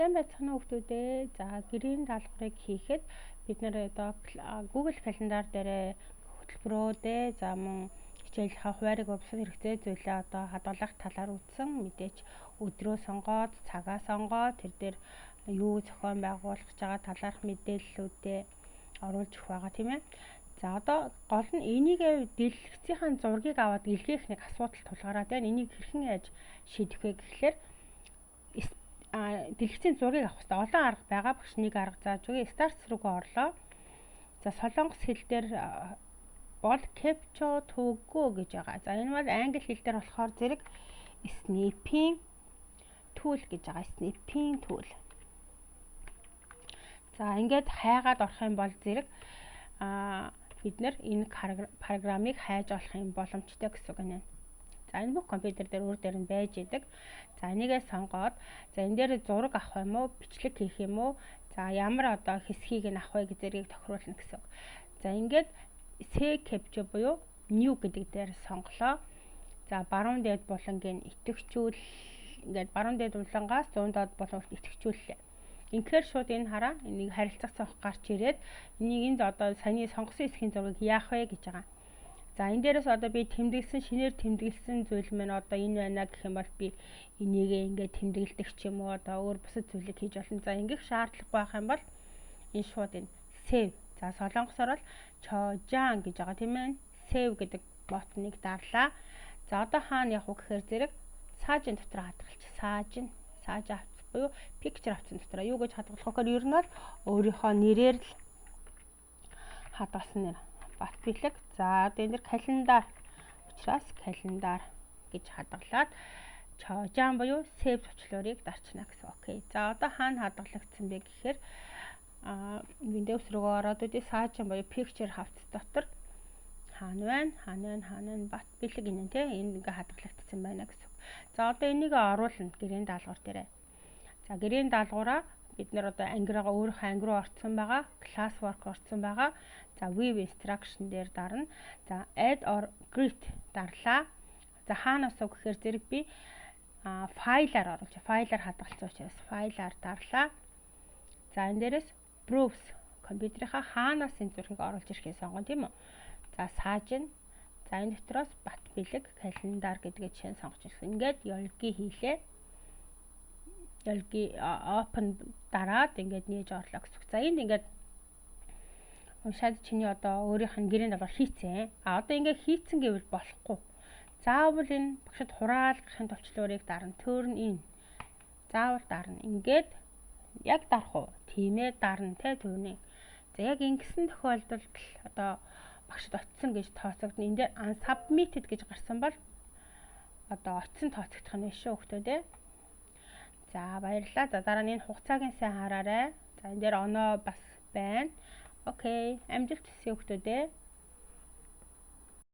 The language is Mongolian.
Сайн байцгаана уу хүүхдүүдээ. За гэрийн даалгаврыг хийхэд бид нэр одоо Google календар дээр хөтөлбөрөөдөө за мөн хичээлийнхаа хуваарийг бусад хэрэгцээ зүйлээ одоо хадгалах талаар үзсэн. Мэдээч өдрөө сонгоод, цагаа сонгоод тэр дээр юу зохион байгуулах гэж байгаа талаарх мэдээллүүдээ оруулж өгөх байгаа тийм ээ. За одоо гол нь энийг дэлгэцийн зургийг аваад илгээх нэг асуудал тулгараад байна. Энийг хэрхэн яаж шийдэх вэ гэхлээр дэлгэцийн зургийг авах хэрэгтэй. Олон арга байгаа. Багш нэг арга зааж өгье. Start руугаа орлоо. За солонгос хэл дээр бол capture to go гэж байгаа. За энэ бол англи хэл дээр болохоор зэрэг snipping tool гэж байгаа. Snipping tool. За ингээд хайгаад орох юм бол зэрэг бид нэр энэ программыг хайж олох юм боломжтой гэсэн үг байна. За энэ бүх компьютер дээр өөр дээр нь байж идэг. За энийгээ сонгоод за энэ дээр зураг авах юм уу, бичлэг хийх юм уу? За ямар одоо хэсгийг нь авах вэ гэж зэргийг тохируулна гэсэн үг. За ингээд save capture буюу new гэдэг дээр сонголоо. За баруун дээд булангийн идэвхжүүл ингээд баруун дээд булангаас зүүн доод буланг идэвхжүүллээ. Инхээр шууд энэ хараа энийг харилцах цонх гарч ирээд энийг энд одоо саяны сонгосон хэсгийн зургийг яах вэ гэж байгаа. За энэ дээрээс одоо би тэмдэглэсэн шинээр тэмдэглэсэн зүйл маань одоо энэ байна гэх юм бол би энийг ингээд тэмдэглэдэг ч юм уу одоо өөр бусад зүйлийг хийж болно. За ингээх шаардлагагүй байх юм бол энэ шууд энэ save. За солонгосоор бол чожан гэж байгаа тийм ээ. Save гэдэг ботныг дарлаа. За одоо хаана явах вэ гэхээр зэрэг саажин дотор хадгалж сааж авц буюу picture авсан дотор юу гэж хадгалах вэ? Ер нь бол өөрийнхөө нэрээр л хадгалсан нэр. Бат бэлэг. За одоо энэ дэр календар учраас календар гэж хадгалаад чожан буюу save зочлоорыг дарчна гэсэн. Окей. За одоо хаана хадгалагдсан бэ гэхээр Windows руугаа ороод үдээ саажин буюу picture хавц дотор хаана байна? Бат бэлэг энэ тий энэ ингээ хадгалагдсан байна гэсэн. За одоо энийг оруулна гэрийн даалгавар дээрээ. За гэрийн даалгавраа бид нэр одоо ангираа өөрийнхөө анги руу орцсон байгаа, class work орцсон байгаа. За view instruction дээр дарна. За add or grid дарлаа. За хаанаас уу гэхээр зэрэг би файлаар оруулж, файлаар хадгалсан учраас файлаар дарлаа. За энэ дээрээс browse компьютерийнхаа хаанаас энэ зургийг оруулж ирэхээ сонгоно тийм үү? За саажин. За энэ дотроос бат бэлэг, календар гэдгээ жишээ сонгож ирсэн. Ингээд ёлги хийлээ. Ёлги open дараад ингээд нээж орлоо гэсэн. За энд ингээд уншаад чиний одоо өөрийнх нь гэрийн даалгавар хийцэн. Одоо ингээд хийцэн гэвэл болохгүй. Заавал энэ багшд хураалгахын товчлуурыг дарна. Turn in. Заавал дарна. Ингээд яг дарах уу? Тийм ээ дарна те түүний. За яг ингэсэн тохиолдолд одоо багшд очсон гэж тооцогдно. Энд дээр unsubmitted гэж гарсан бол одоо очсон тооцогдох нь биш шүү хүүхдүүдээ. За баярлалаа. За дараа нь энэ хугацааг нь сайн хараарай. За энэ дээр оноо бас байна. Окей. Амжилт хүсье хүүхдүүдээ.